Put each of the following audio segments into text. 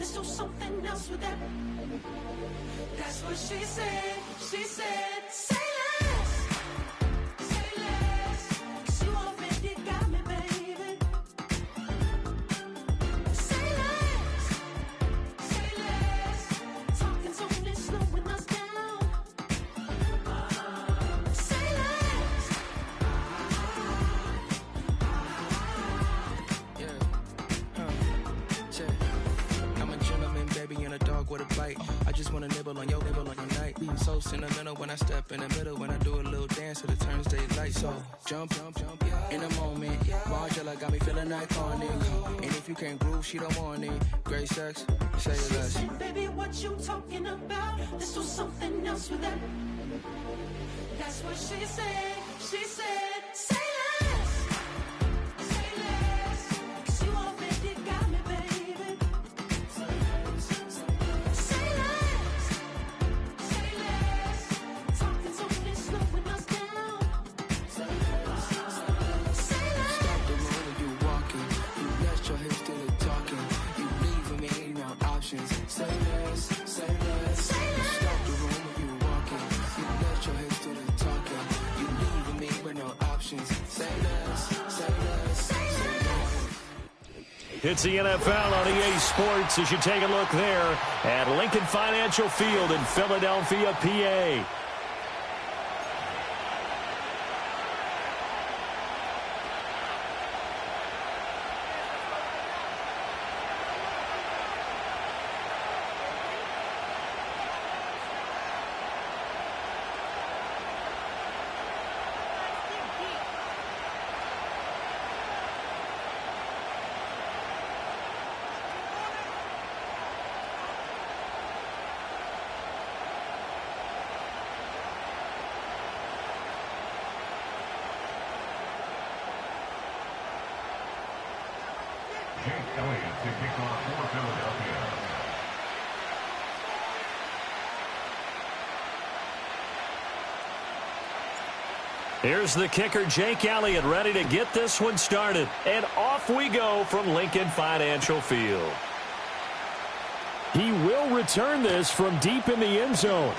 Let's do something else with that. That's what she said. She said, say less. Say less. 'Cause you already got me, baby. Say less. Say less. Talking's only slowing us down. Say less. I'm a gentleman, baby, and a dog with a bite. I just wanna nibble on your night. So sentimental when I step in the middle, when I do a little dance till it turns daylight. So jump, in a moment. Margella got me feeling iconic. And if you can't groove, she don't want it. Great sex, say less. She said, baby, what you talking about? Let's do something else with that. That's what she said. She said, say less. Say less. 'Cause you already got me, baby. Say less. Say less. Talking's only slowing us down. Say less. Say less. Stop the road when you walking. You let your hips do the talking. You leaving me no options. Say less, say less. Say You less. stop the road when you walking. You let your hips do the talking. You leaving me with no options. Say less, say less, say less. It's the NFL on EA Sports as you take a look there at Lincoln Financial Field in Philadelphia, PA. Jake Elliott to kick off for Philadelphia. Here's the kicker, Jake Elliott, ready to get this one started. And off we go from Lincoln Financial Field. He will return this from deep in the end zone.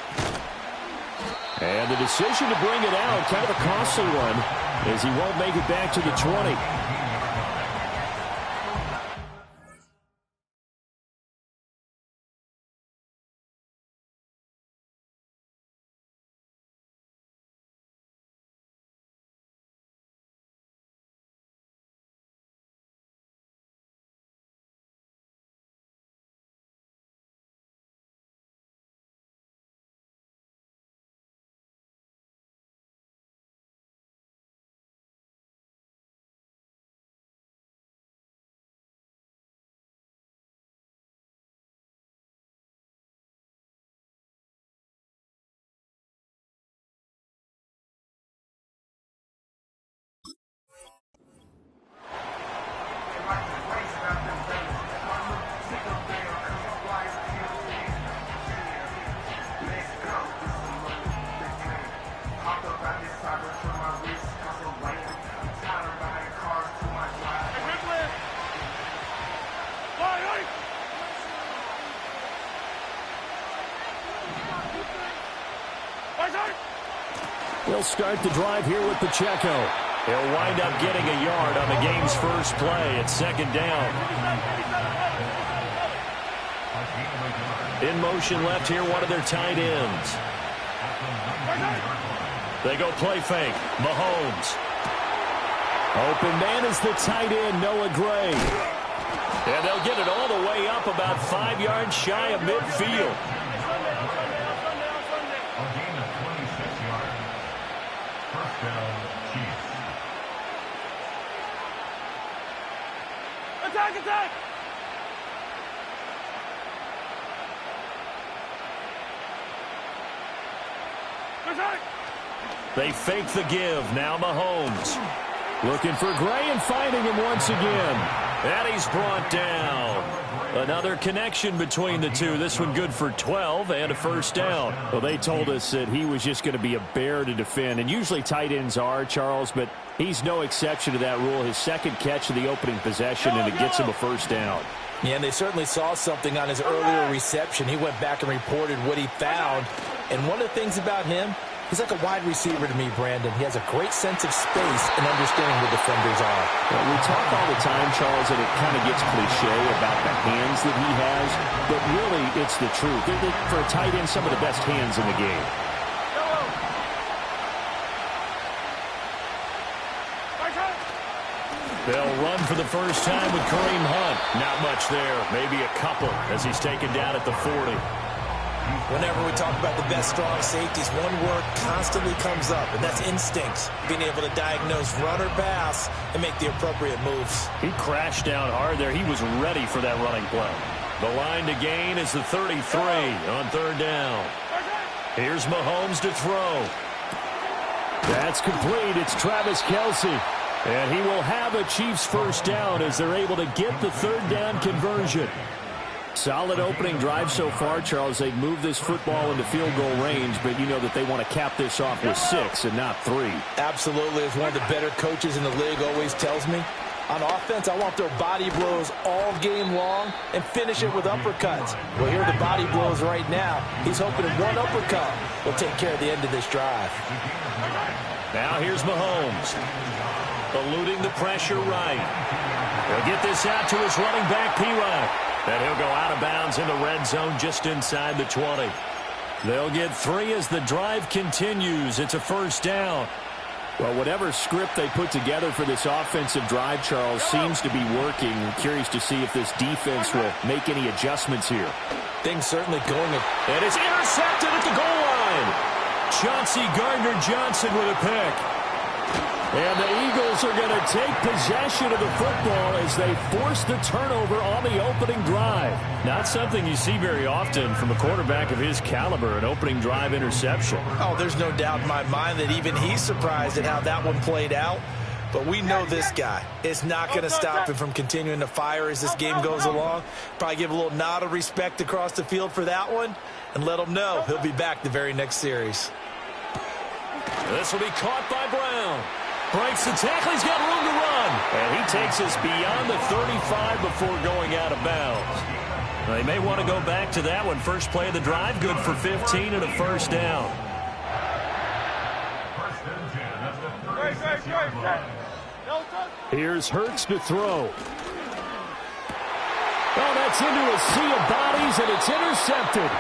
And the decision to bring it out, kind of a costly one, as he won't make it back to the 20. They'll start the drive here with Pacheco. He'll wind up getting a yard on the game's first play. It's second down. In motion left here, one of their tight ends. They go play fake. Mahomes. Open man is the tight end, Noah Gray. And they'll get it all the way up about 5 yards shy of midfield. A gain of 26 yards. First down, Chiefs. Attack, attack! Attack! They fake the give. Now Mahomes. Looking for Gray and finding him once again. And he's brought down. Another connection between the two. This one good for 12 and a first down. Well, they told us that he was just going to be a bear to defend. And usually tight ends are, Charles, but he's no exception to that rule. His second catch of the opening possession, and it gets him a first down. Yeah, and they certainly saw something on his earlier reception. He went back and reported what he found. And one of the things about him, he's like a wide receiver to me, Brandon. He has a great sense of space and understanding where defenders are. Well, we talk all the time, Charles, and it kind of gets cliche about the hands that he has, but really it's the truth. For a tight end, some of the best hands in the game. They'll run for the first time with Kareem Hunt. Not much there. Maybe a couple as he's taken down at the 40. Whenever we talk about the best strong safeties, one word constantly comes up, and that's instincts. Being able to diagnose run or pass and make the appropriate moves. He crashed down hard there. He was ready for that running play. The line to gain is the 33 on third down. Here's Mahomes to throw. That's complete. It's Travis Kelce. And he will have a Chiefs first down as they're able to get the third down conversion. Solid opening drive so far, Charles. They've moved this football into field goal range, but you know that they want to cap this off with 6 and not 3. Absolutely. As one of the better coaches in the league always tells me, on offense, I want their body blows all game long and finish it with uppercuts. Well, here are the body blows right now. He's hoping that one uppercut will take care of the end of this drive. Now here's Mahomes. Eluding the pressure right. He'll get this out to his running back, P-Rod. And he'll go out of bounds in the red zone just inside the 20. They'll get 3 as the drive continues. It's a first down. Well, whatever script they put together for this offensive drive, Charles, seems to be working. I'm curious to see if this defense will make any adjustments here. Things certainly going. And it's intercepted at the goal line. Chauncey Gardner-Johnson with a pick. And the Eagles are going to take possession of the football as they force the turnover on the opening drive. Not something you see very often from a quarterback of his caliber, an opening drive interception. Oh, there's no doubt in my mind that even he's surprised at how that one played out. But we know this guy is not going to stop him from continuing to fire as this game goes along. Probably give a little nod of respect across the field for that one and let him know he'll be back the very next series. This will be caught by Brown. Breaks the tackle. He's got room to run. And he takes us beyond the 35 before going out of bounds. Now, they may want to go back to that one. First play of the drive, good for 15 and a first down. Here's Hurts to throw. Oh, that's into a sea of bodies, and it's intercepted.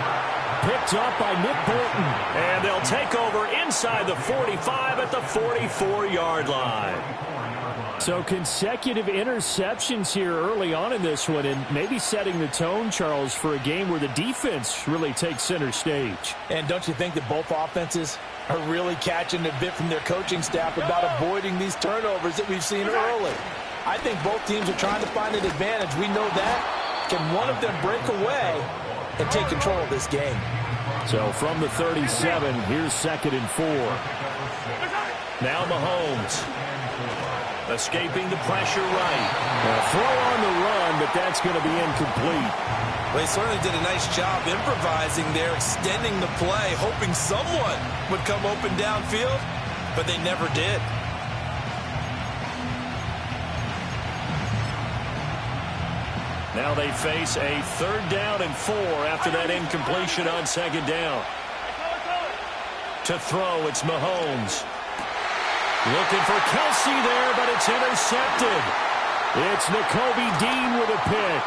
Picked up by Nick Bolton. And they'll take over inside the 45 at the 44-yard line. So consecutive interceptions here early on in this one, and maybe setting the tone, Charles, for a game where the defense really takes center stage. And don't you think that both offenses are really catching a bit from their coaching staff about avoiding these turnovers that we've seen early? I think both teams are trying to find an advantage. We know that. Can one of them break away and take control of this game? So from the 37, here's 2nd and 4. Now Mahomes. Escaping the pressure right. A throw on the run, but that's going to be incomplete. Well, they certainly did a nice job improvising there, extending the play, hoping someone would come open downfield, but they never did. Now they face a 3rd down and 4 after that incompletion on 2nd down. To throw, it's Mahomes. Looking for Kelce there, but it's intercepted. It's Nakobe Dean with a pick.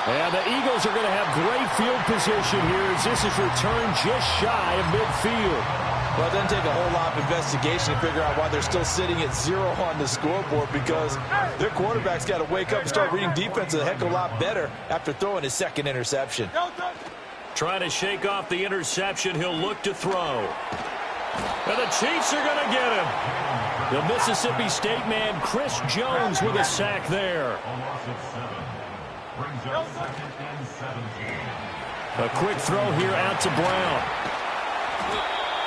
And the Eagles are going to have great field position here as this is returned just shy of midfield. Well, it doesn't take a whole lot of investigation to figure out why they're still sitting at 0 on the scoreboard, because their quarterback's got to wake up and start reading defense a heck of a lot better after throwing his 2nd interception. Trying to shake off the interception, he'll look to throw. And the Chiefs are going to get him. The Mississippi State man, Chris Jones, with a sack there. A quick throw here out to Brown.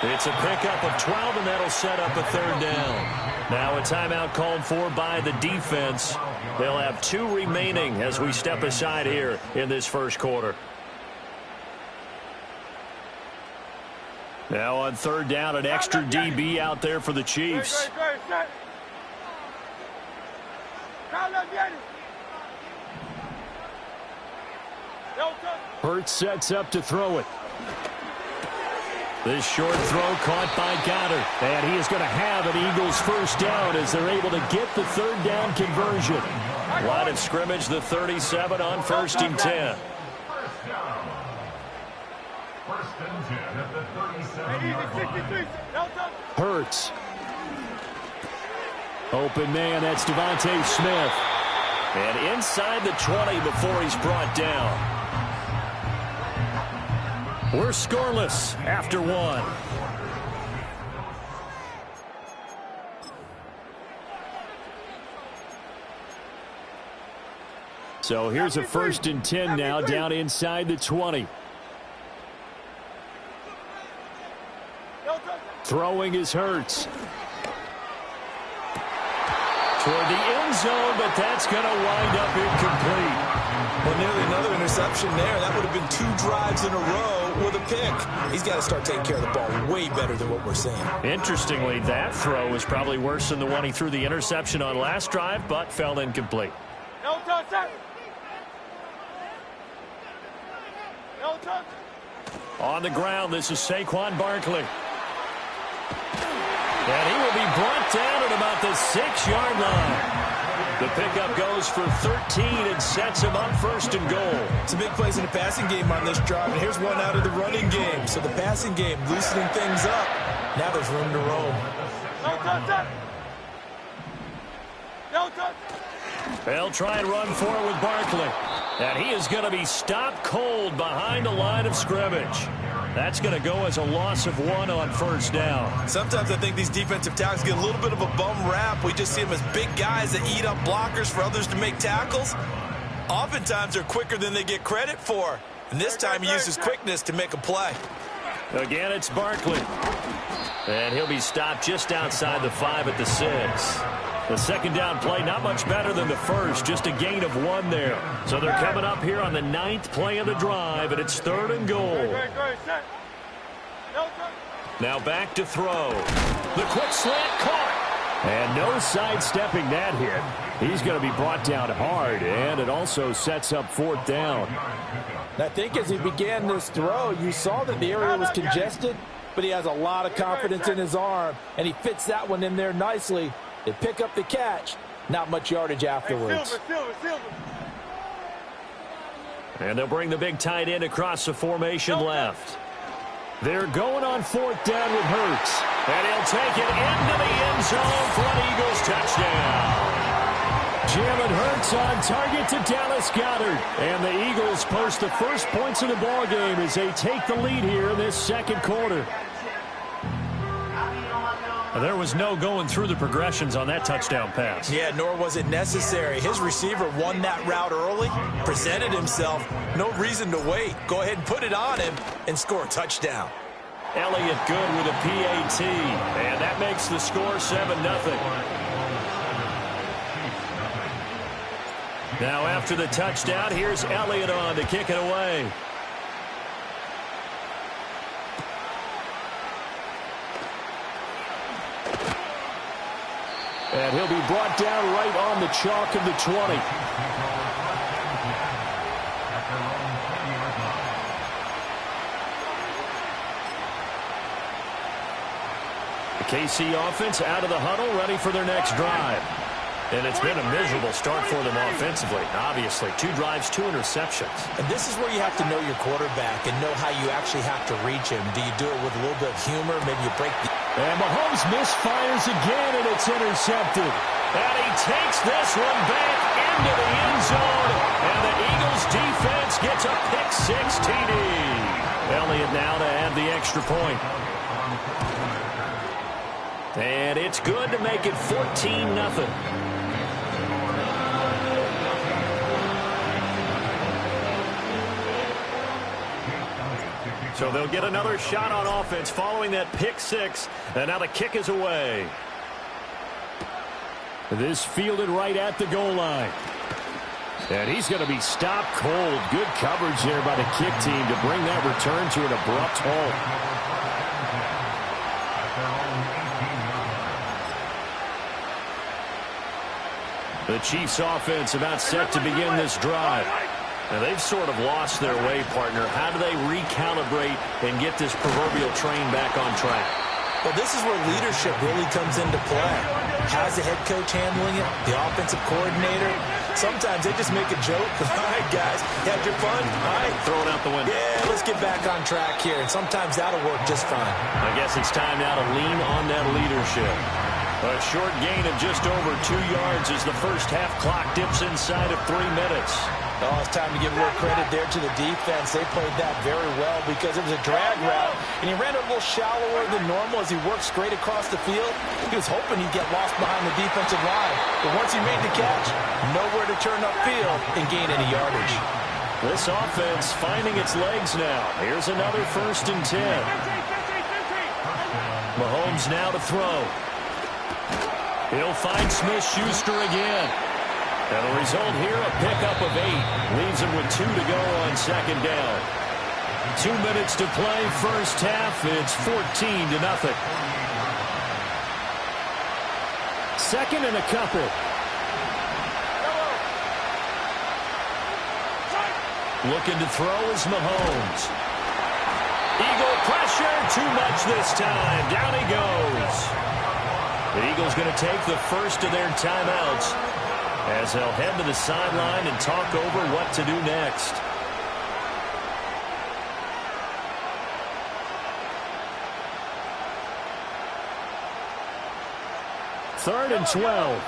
It's a pickup of 12, and that'll set up a 3rd down. Now a timeout called for by the defense. They'll have 2 remaining as we step aside here in this first quarter. Now on 3rd down, an extra DB out there for the Chiefs. Hurts sets up to throw it. This short throw caught by Goddard. And he is going to have an Eagles first down as they're able to get the third down conversion. Line of scrimmage, the 37 on 1st and 10. First and 10 at the 37-yard line. Hurts. Open man, that's Devontae Smith. And inside the 20 before he's brought down. We're scoreless after 1. So here's a 1st and 10 now down inside the 20. Throwing is Hurts. Toward the end zone, but that's going to wind up incomplete. Well, nearly another interception there. That would have been 2 drives in a row with a pick. He's got to start taking care of the ball way better than what we're seeing. Interestingly, that throw was probably worse than the one he threw the interception on last drive, but fell incomplete. On the ground, this is Saquon Barkley. And he will be brought down at about the 6-yard line. The pickup goes for 13 and sets him up 1st and goal. Some big plays in the passing game on this drive, and here's one out of the running game. So the passing game loosening things up. Now there's room to roam. They'll try and run for it with Barkley. And he is going to be stopped cold behind the line of scrimmage. That's going to go as a loss of 1 on 1st down. Sometimes I think these defensive tackles get a little bit of a bum rap. We just see them as big guys that eat up blockers for others to make tackles. Oftentimes they're quicker than they get credit for. And this time he uses quickness to make a play. Again, it's Barkley. And he'll be stopped just outside the 5 at the 6. The 2nd down play, not much better than the first, just a gain of 1 there. So they're coming up here on the 9th play of the drive, and it's 3rd and goal. Now back to throw. The quick slant caught. And no sidestepping that hit. He's going to be brought down hard, and it also sets up 4th down. I think as he began this throw, you saw that the area was congested, but he has a lot of confidence in his arm, and he fits that one in there nicely. They pick up the catch. Not much yardage afterwards. And they'll bring the big tight end across the formation left. They're going on 4th down with Hurts. And he'll take it into the end zone for an Eagles touchdown. Jalen Hurts on target to Dallas Goedert. And the Eagles post the first points of the ball game as they take the lead here in this 2nd quarter. There was no going through the progressions on that touchdown pass. Yeah, nor was it necessary. His receiver won that route early, presented himself. No reason to wait. Go ahead and put it on him and score a touchdown. Elliott good with a PAT. And that makes the score 7-0. Now after the touchdown, here's Elliott on to kick it away. And he'll be brought down right on the chalk of the 20. The KC offense out of the huddle, ready for their next drive. And it's been a miserable start for them offensively. Obviously, 2 drives, 2 interceptions. And this is where you have to know your quarterback and know how you actually have to reach him. Do you do it with a little bit of humor? Maybe you break the... And Mahomes misfires again, and it's intercepted. And he takes this one back into the end zone. And the Eagles defense gets a pick-6 TD. Elliott now to add the extra point. And it's good to make it 14-0. So they'll get another shot on offense following that pick-6. And now the kick is away. This fielded right at the goal line. And he's going to be stopped cold. Good coverage there by the kick team to bring that return to an abrupt halt. The Chiefs offense about set to begin this drive. Now, they've sort of lost their way, partner. How do they recalibrate and get this proverbial train back on track? Well, this is where leadership really comes into play. How's the head coach handling it? The offensive coordinator? Sometimes they just make a joke. All right, guys, you had your fun? All right. Throw it out the window. Yeah, let's get back on track here. And sometimes that'll work just fine. I guess it's time now to lean on that leadership. A short gain of just over 2 yards as the first half clock dips inside of 3 minutes. Oh, it's time to give a little credit there to the defense. They played that very well because it was a drag route, and he ran a little shallower than normal as he worked straight across the field. He was hoping he'd get lost behind the defensive line, but once he made the catch, nowhere to turn upfield and gain any yardage. This offense finding its legs now. Here's another 1st and 10. Mahomes now to throw. He'll find Smith-Schuster again. And the result here, a pickup of 8. Leaves him with 2 to go on 2nd down. 2 minutes to play, first half. It's 14-0. 2nd and a couple. Looking to throw is Mahomes. Eagle pressure, too much this time. Down he goes. The Eagles going to take the first of their timeouts as they'll head to the sideline and talk over what to do next. Third and 12.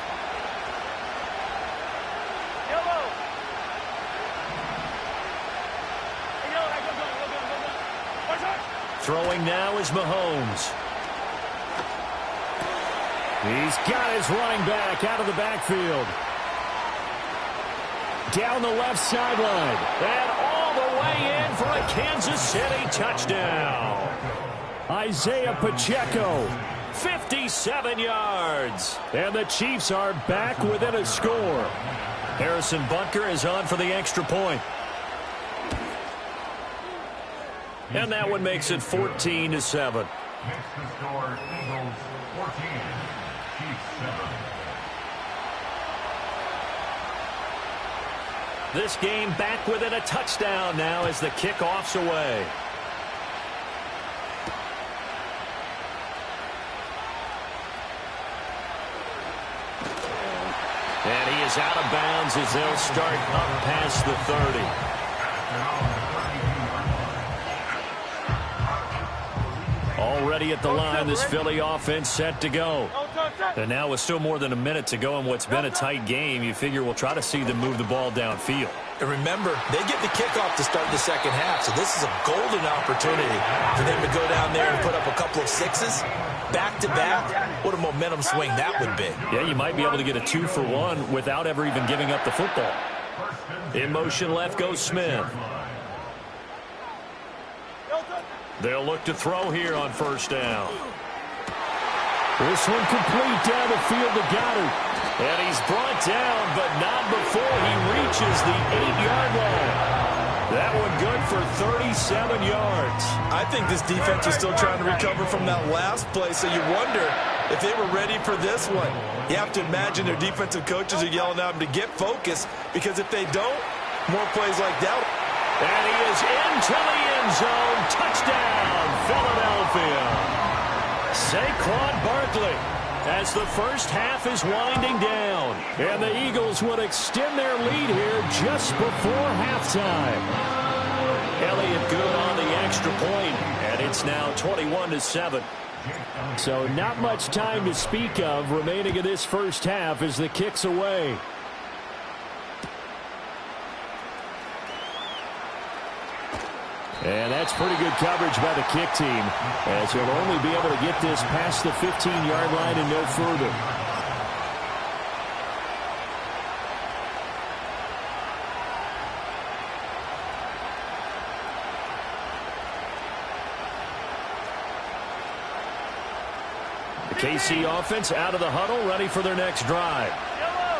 Throwing now is Mahomes. He's got his running back out of the backfield. Down the left sideline. And all the way in for a Kansas City touchdown. Isaiah Pacheco, 57 yards. And the Chiefs are back within a score. Harrison Butker is on for the extra point. And that one makes it 14-7. Next to score, Eagles 14, Chiefs 7. This game back within a touchdown now as the kickoff's away. And he is out of bounds as they'll start up past the 30. Already at the line, this Philly offense set to go. And now with still more than a minute to go in what's been a tight game, you figure we'll try to see them move the ball downfield. And remember, they get the kickoff to start the second half, so this is a golden opportunity for them to go down there and put up a couple of sixes back-to-back. What a momentum swing that would be. Yeah, you might be able to get a 2-for-1 without ever even giving up the football. In motion left goes Smith. They'll look to throw here on first down. This one complete down the field to Goddard. And he's brought down, but not before he reaches the 8-yard line. That one good for 37 yards. I think this defense is still trying to recover from that last play, so you wonder if they were ready for this one. You have to imagine their defensive coaches are yelling at them to get focused, because if they don't, more plays like that. And he is into the end zone. Touchdown, Philadelphia. Saquon Barkley as the first half is winding down. And the Eagles would extend their lead here just before halftime. Elliott good on the extra point, and it's now 21-7. So not much time to speak of remaining in this first half as the kick's away. And that's pretty good coverage by the kick team, as he'll only be able to get this past the 15-yard line and no further. The KC offense out of the huddle, ready for their next drive.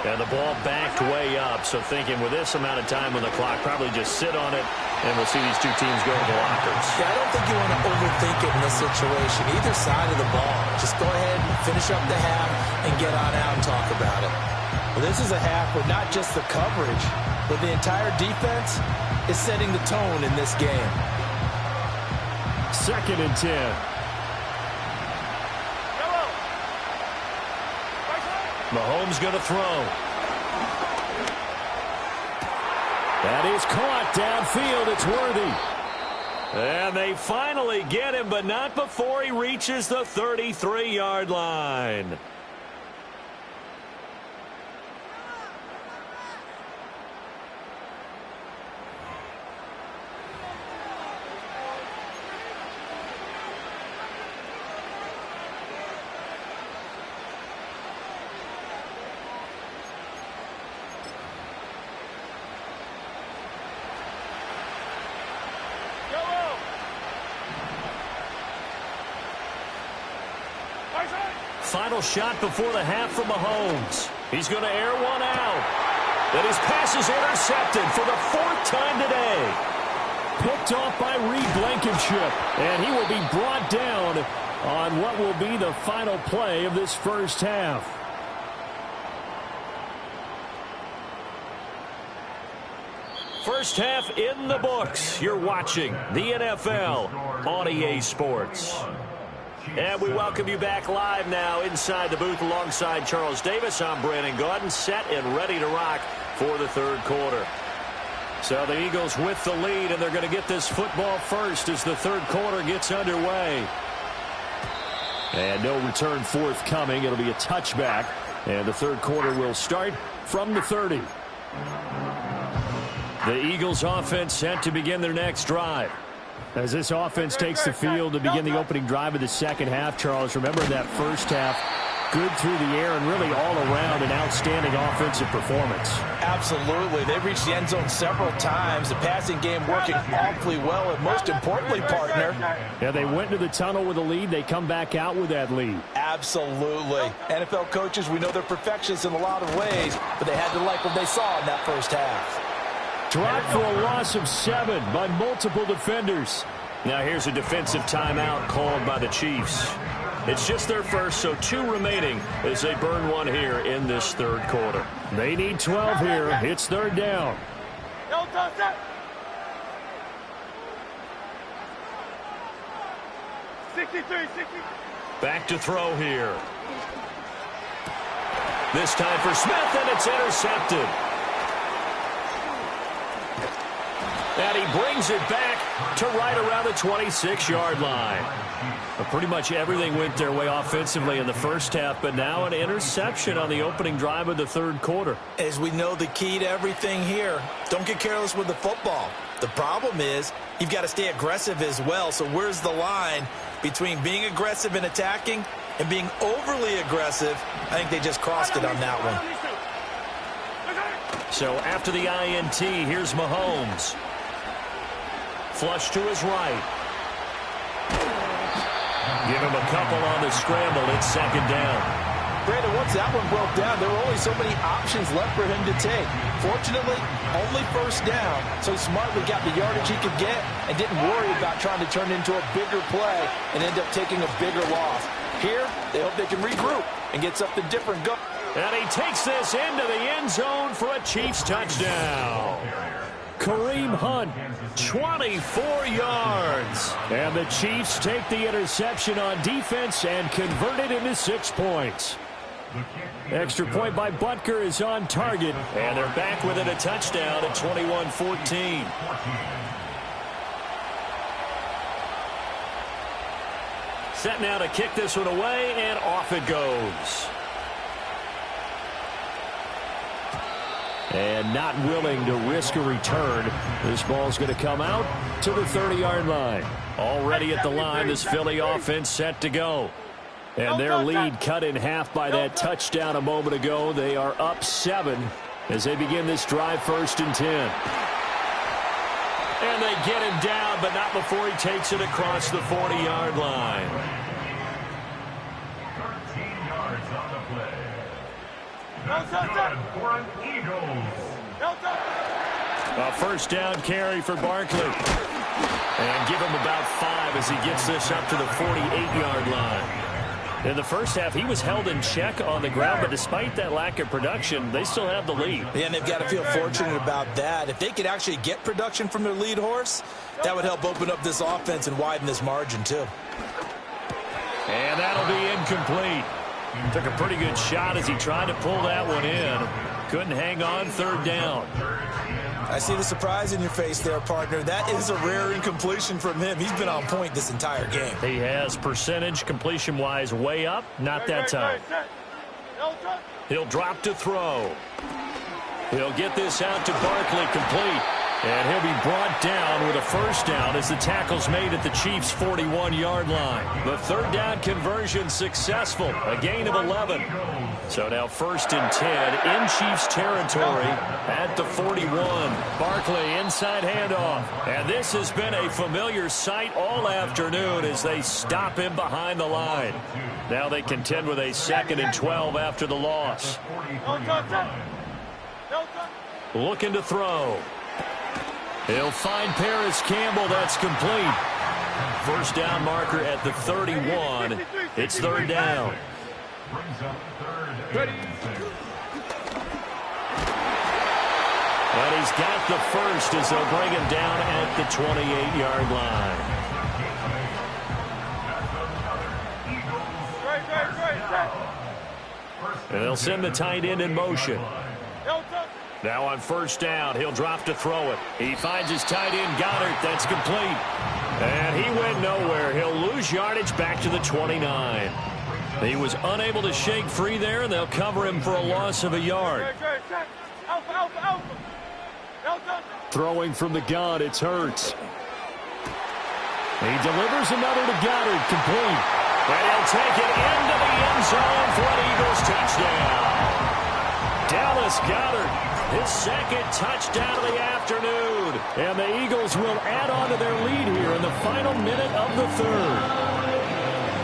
And the ball backed way up, so thinking with this amount of time on the clock, probably just sit on it, and we'll see these two teams go to the lockers. Yeah, I don't think you want to overthink it in this situation. Either side of the ball. Just go ahead and finish up the half and get on out and talk about it. Well, this is a half with not just the coverage, but the entire defense is setting the tone in this game. 2nd and 10. Mahomes going to throw. That is caught downfield. It's Worthy. And they finally get him, but not before he reaches the 33-yard line. Final shot before the half from Mahomes. He's going to air one out. And his pass is intercepted for the 4th time today. Picked off by Reed Blankenship. And he will be brought down on what will be the final play of this first half. First half in the books. You're watching the NFL on EA Sports. And we welcome you back live now inside the booth alongside Charles Davis. I'm Brandon Gaudin, set and ready to rock for the 3rd quarter. So the Eagles with the lead, and they're going to get this football first as the 3rd quarter gets underway. And no return forthcoming. It'll be a touchback, and the 3rd quarter will start from the 30. The Eagles offense set to begin their next drive. As this offense takes the field to begin the opening drive of the second half, Charles, remember that first half, good through the air and really all around an outstanding offensive performance. Absolutely. They reached the end zone several times. The passing game working awfully well, and most importantly, partner. Yeah, they went to the tunnel with a lead. They come back out with that lead. Absolutely. NFL coaches, we know they're perfectionists in a lot of ways, but they had to like what they saw in that first half. Dropped for a loss of 7 by multiple defenders. Now here's a defensive timeout called by the Chiefs. It's just their first, so 2 remaining as they burn one here in this 3rd quarter. They need 12 here. It's 3rd down. 63. Back to throw here. This time for Smith, and it's intercepted. And he brings it back to right around the 26-yard line. But pretty much everything went their way offensively in the first half, but now an interception on the opening drive of the 3rd quarter. As we know, the key to everything here, don't get careless with the football. The problem is you've got to stay aggressive as well. So where's the line between being aggressive and attacking and being overly aggressive? I think they just crossed it on that one. So after the INT, here's Mahomes. Flush to his right. Give him a couple on the scramble. It's 2nd down. Brandon, once that one broke down, there were only so many options left for him to take. Fortunately, only 1st down, so he smartly got the yardage he could get and didn't worry about trying to turn it into a bigger play and end up taking a bigger loss. Here, they hope they can regroup and get something different going. And he takes this into the end zone for a Chiefs touchdown. Kareem Hunt, 24 yards. And the Chiefs take the interception on defense and convert it into 6 points. Extra point by Butker is on target, and they're back within a touchdown at 21-14. Set now to kick this one away, and off it goes. And not willing to risk a return. This ball's going to come out to the 30-yard line. Already at the line, this Philly offense set to go. And their lead cut in half by that touchdown a moment ago. They are up 7 as they begin this drive 1st and 10. And they get him down, but not before he takes it across the 40-yard line. 13 yards on the play. For Eagles. A 1st down carry for Barkley. And give him about 5 as he gets this up to the 48-yard line. In the first half, he was held in check on the ground, but despite that lack of production, they still have the lead. Yeah, and they've got to feel fortunate about that. If they could actually get production from their lead horse, that would help open up this offense and widen this margin, too. And that'll be incomplete. Took a pretty good shot as he tried to pull that one in. Couldn't hang on, third down. I see the surprise in your face there, partner. That is a rare incompletion from him. He's been on point this entire game. He has percentage completion-wise way up. Not that time. He'll drop to throw. He'll get this out to Barkley, complete. And he'll be brought down with a first down as the tackle's made at the Chiefs' 41-yard line. The third down conversion successful, a gain of 11. So now 1st and 10 in Chiefs territory at the 41. Barkley inside handoff. And this has been a familiar sight all afternoon as they stop him behind the line. Now they contend with a 2nd and 12 after the loss. Looking to throw. He'll find Paris Campbell. That's complete. First down marker at the 31. It's third down. And he's got the first as they'll bring him down at the 28-yard line. And they'll send the tight end in motion. Now on first down, he'll drop to throw it. He finds his tight end, Goddard. That's complete. And he went nowhere. He'll lose yardage back to the 29. He was unable to shake free there, and they'll cover him for a loss of a yard. Throwing from the gun, it's Hurts. He delivers another to Goddard, complete. And he'll take it into the end zone for an Eagles touchdown. Dallas Goedert, his 2nd touchdown of the afternoon. And the Eagles will add on to their lead here in the final minute of the third.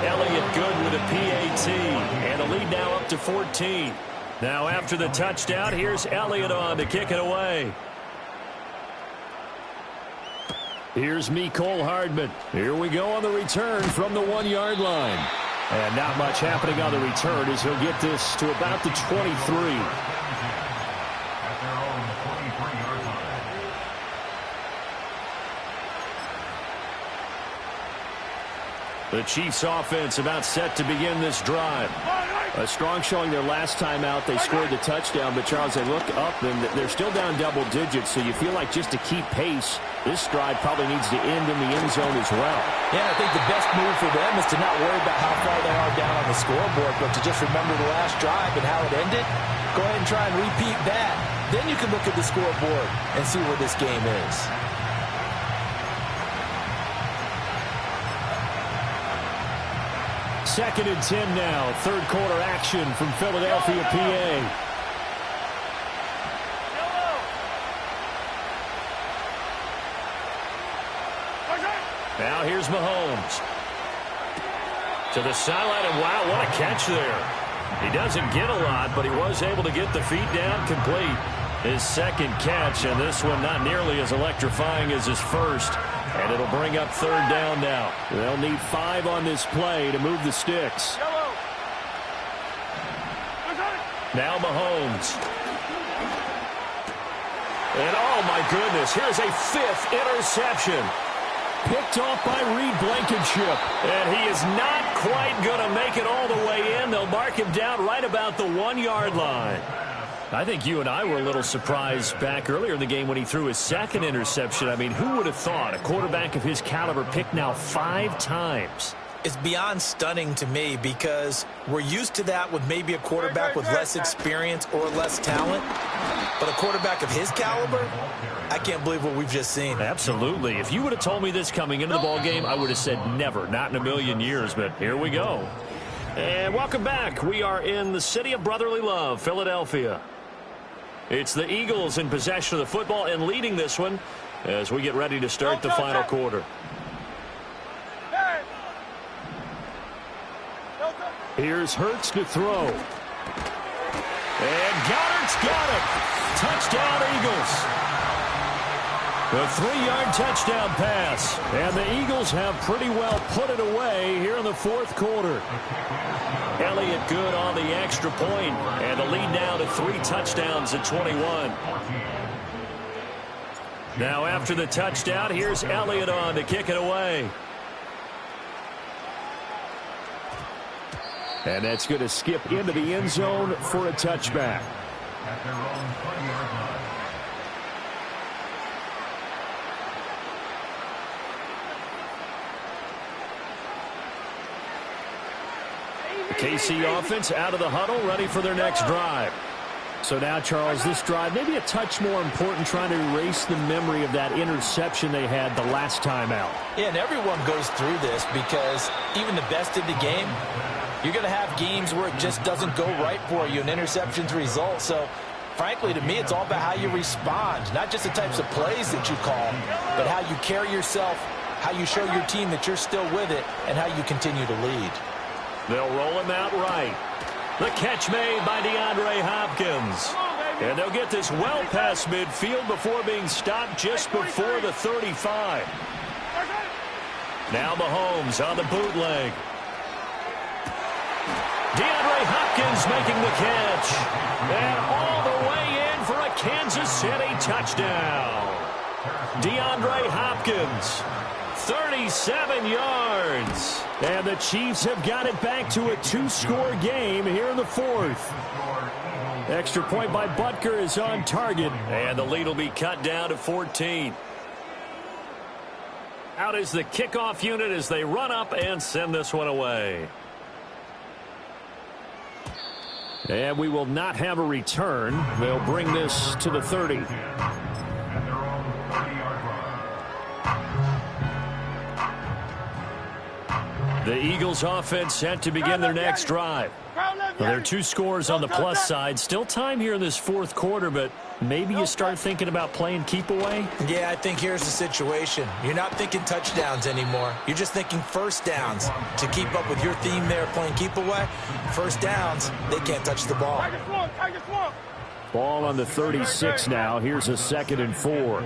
Elliott good with a PAT. And the lead now up to 14. Now after the touchdown, here's Elliott on to kick it away. Here's Mecole Hardman. Here we go on the return from the 1-yard line. And not much happening on the return as he'll get this to about the 23. The Chiefs offense about set to begin this drive. A strong showing their last time out. They scored the touchdown, but Charles, they look up and they're still down double digits, so you feel like just to keep pace, this drive probably needs to end in the end zone as well. Yeah, I think the best move for them is to not worry about how far they are down on the scoreboard, but to just remember the last drive and how it ended. Go ahead and try and repeat that. Then you can look at the scoreboard and see where this game is. Second and 10 now. Third quarter action from Philadelphia, PA. Now here's Mahomes. To the sideline, and wow, what a catch there. He doesn't get a lot, but he was able to get the feet down complete. His 2nd catch, and this one not nearly as electrifying as his first. And it'll bring up third down now. They'll need 5 on this play to move the sticks. Now Mahomes. And oh my goodness, here's a 5th interception. Picked off by Reed Blankenship. And he is not quite going to make it all the way in. They'll mark him down right about the 1-yard line. I think you and I were a little surprised back earlier in the game when he threw his 2nd interception. I mean, who would have thought a quarterback of his caliber picked now 5 times? It's beyond stunning to me because we're used to that with maybe a quarterback with less experience or less talent. But a quarterback of his caliber, I can't believe what we've just seen. Absolutely. If you would have told me this coming into the ballgame, I would have said never, not in a million years. But here we go. And welcome back. We are in the city of brotherly love, Philadelphia. It's the Eagles in possession of the football and leading this one as we get ready to start the final quarter. Here's Hurts to throw. And Goddard's got it. Touchdown, Eagles. The 3-yard touchdown pass. And the Eagles have pretty well put it away here in the fourth quarter. Elliott good on the extra point, and the lead now to 3 touchdowns at 21. Now after the touchdown, here's Elliott on to kick it away. And that's going to skip into the end zone for a touchback. At their own 20-yard line. KC offense out of the huddle, ready for their next drive. So now, Charles, this drive maybe a touch more important, trying to erase the memory of that interception they had the last time out. Yeah, and everyone goes through this because even the best in the game, you're going to have games where it just doesn't go right for you, and interceptions result. So, frankly, to me, it's all about how you respond, not just the types of plays that you call, but how you carry yourself, how you show your team that you're still with it, and how you continue to lead. They'll roll him out right. The catch made by DeAndre Hopkins. And they'll get this well past midfield before being stopped just before the 35. Now Mahomes on the bootleg. DeAndre Hopkins making the catch. And all the way in for a Kansas City touchdown. DeAndre Hopkins, 37 yards. And the Chiefs have got it back to a 2-score game here in the fourth. Extra point by Butker is on target. And the lead will be cut down to 14. Out is the kickoff unit as they run up and send this one away. And we will not have a return. They'll bring this to the 30. The Eagles offense set to begin their next drive. Well, there are 2 scores on the plus side. Still time here in this fourth quarter, but maybe you start thinking about playing keep away? Yeah, I think here's the situation. You're not thinking touchdowns anymore. You're just thinking first downs. To keep up with your theme there, playing keep away, first downs, they can't touch the ball. Ball on the 36 now. Here's a 2nd and 4.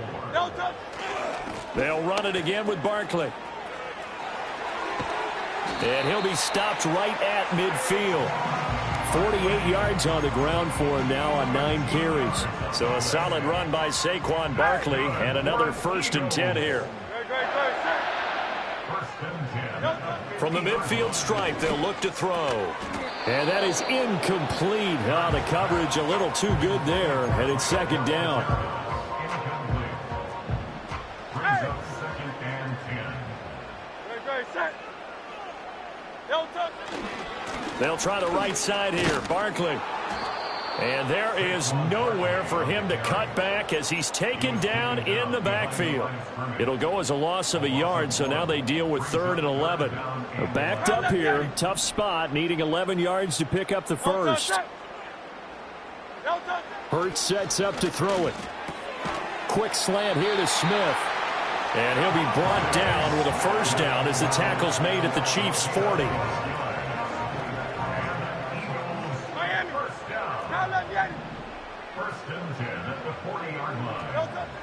They'll run it again with Barkley. And he'll be stopped right at midfield. 48 yards on the ground for him now on 9 carries. So a solid run by Saquon Barkley, and another 1st and 10 here. From the midfield stripe, they'll look to throw. And that is incomplete. Oh, the coverage a little too good there, and it's 2nd down. They'll try the right side here. Barkley. And there is nowhere for him to cut back as he's taken down in the backfield. It'll go as a loss of a yard, so now they deal with 3rd and 11. They're backed up here. Tough spot, needing 11 yards to pick up the first. Hurts sets up to throw it. Quick slant here to Smith. And he'll be brought down with a 1st down as the tackle's made at the Chiefs' 40.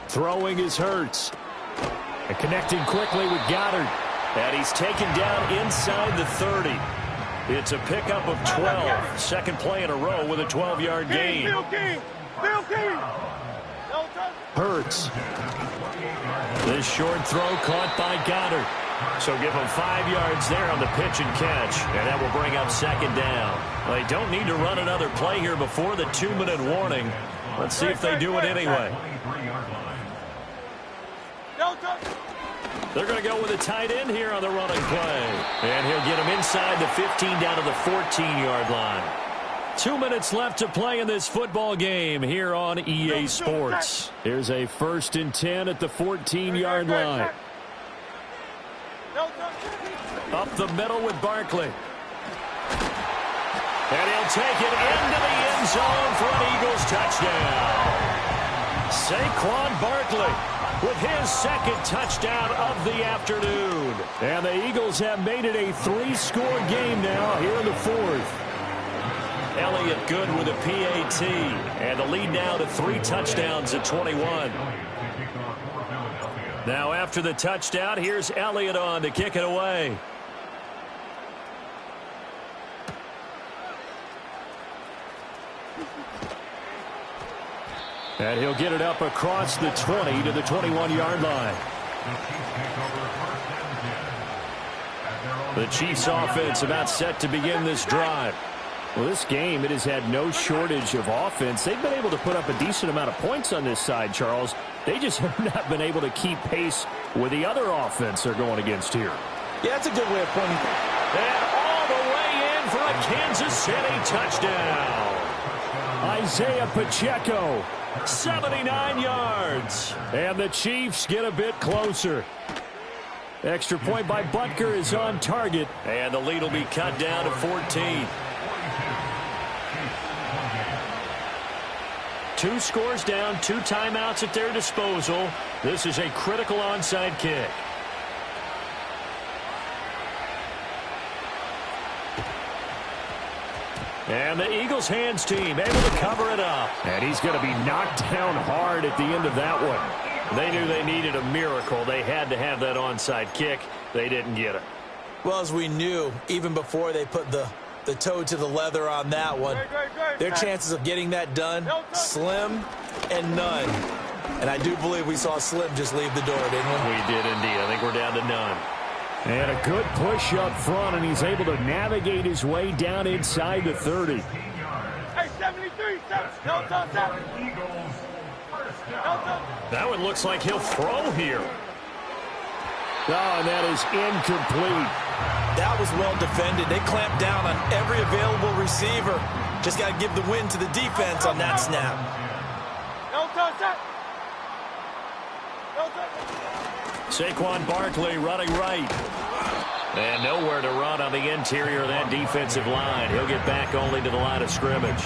Throwing is Hurts. And connecting quickly with Goddard. And he's taken down inside the 30. It's a pickup of 12. 2nd play in a row with a 12-yard gain. Hurts. This short throw caught by Goddard. So give him 5 yards there on the pitch and catch. And that will bring up 2nd down. They don't need to run another play here before the 2-minute warning. Let's see if they do it anyway. They're going to go with a tight end here on the running play. And he'll get him inside the 15 down to the 14-yard line. 2 minutes left to play in this football game here on EA Sports. Here's a 1st and 10 at the 14-yard line. Up the middle with Barkley. And he'll take it into the end zone for an Eagles touchdown. Saquon Barkley with his 2nd touchdown of the afternoon. And the Eagles have made it a 3-score game now here in the fourth. Elliott good with a PAT. And the lead now to 3 touchdowns at 21. Now after the touchdown, here's Elliott on to kick it away. And he'll get it up across the 20 to the 21-yard line. The Chiefs offense about set to begin this drive. Well, this game, it has had no shortage of offense. They've been able to put up a decent amount of points on this side, Charles. They just have not been able to keep pace with the other offense they're going against here. Yeah, that's a good way of pointing. And all the way in for a Kansas City touchdown. Isaiah Pacheco, 79 yards. And the Chiefs get a bit closer. Extra point by Butker is on target. And the lead will be cut down to 14. 2 scores down, 2 timeouts at their disposal. This is a critical onside kick. And the Eagles hands team able to cover it up. And he's going to be knocked down hard at the end of that one. They knew they needed a miracle. They had to have that onside kick. They didn't get it. Well, as we knew, even before they put the toe to the leather on that one, their chances of getting that done, slim and none. And I do believe we saw Slim just leave the door, didn't we? We did indeed. I think we're down to none. And a good push up front, and he's able to navigate his way down inside the 30. Hey, 73, no touchdown. That one looks like he'll throw here. Oh, and that is incomplete. That was well defended. They clamped down on every available receiver. Just got to give the win to the defense on that snap. No touchdown. Saquon Barkley running right. And nowhere to run on the interior of that defensive line. He'll get back only to the line of scrimmage.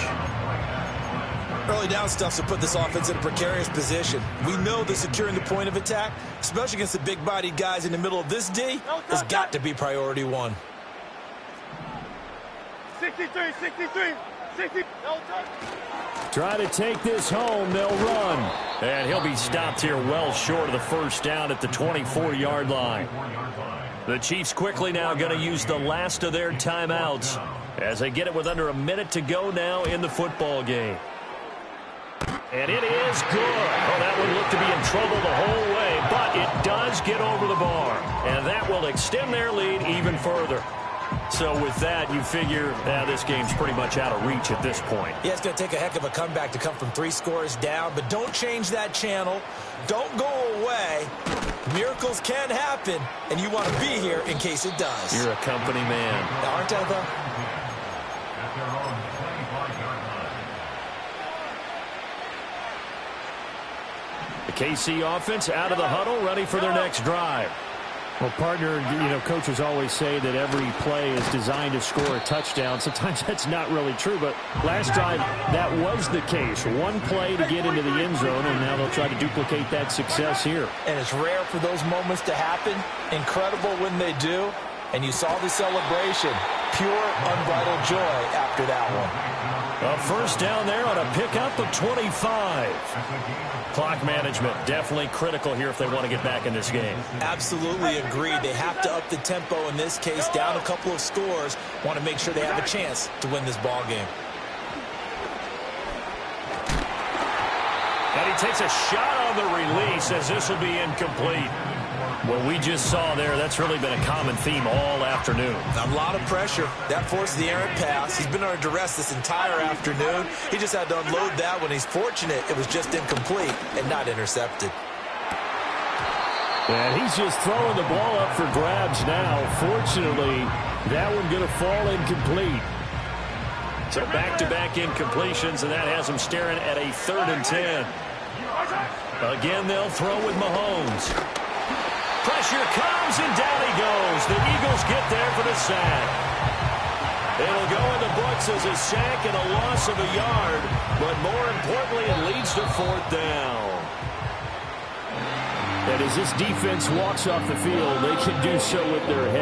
Early down stuff to put this offense in a precarious position. We know that securing the point of attack, especially against the big-bodied guys in the middle of this D, has got to be priority one. 63, 60. No touchdown. Try to take this home. They'll run. And he'll be stopped here well short of the first down at the 24-yard line. The Chiefs quickly now going to use the last of their timeouts as they get it with under a minute to go now in the football game. And it is good. Oh, that would look to be in trouble the whole way, but it does get over the bar. And that will extend their lead even further. So with that, you figure this game's pretty much out of reach at this point. Yeah, it's going to take a heck of a comeback to come from 3 scores down, but don't change that channel. Don't go away. Miracles can happen, and you want to be here in case it does. You're a company man. Aren't I, though? The KC offense out of the huddle, ready for their next drive. Well, partner, coaches always say that every play is designed to score a touchdown. Sometimes that's not really true, but last drive, that was the case. One play to get into the end zone, and now they'll try to duplicate that success here. And it's rare for those moments to happen. Incredible when they do. And you saw the celebration. Pure, unbridled joy after that one. A first down there on a pickup of 25. Clock management definitely critical here if they want to get back in this game. Absolutely agreed. They have to up the tempo in this case, down a couple of scores. Want to make sure they have a chance to win this ball game. And he takes a shot on the release as this will be incomplete. What we just saw there, that's really been a common theme all afternoon. A lot of pressure. That forced the errant pass. He's been under duress this entire afternoon. He just had to unload that one. He's fortunate it was just incomplete and not intercepted. And he's just throwing the ball up for grabs now. Fortunately, that one going to fall incomplete. So back-to-back incompletions, and that has them staring at a 3rd and 10. Again, they'll throw with Mahomes. Pressure comes, and down he goes. The Eagles get there for the sack. It'll go in the books as a sack and a loss of a yard, but more importantly, it leads to 4th down. And as this defense walks off the field, they can do so with their head.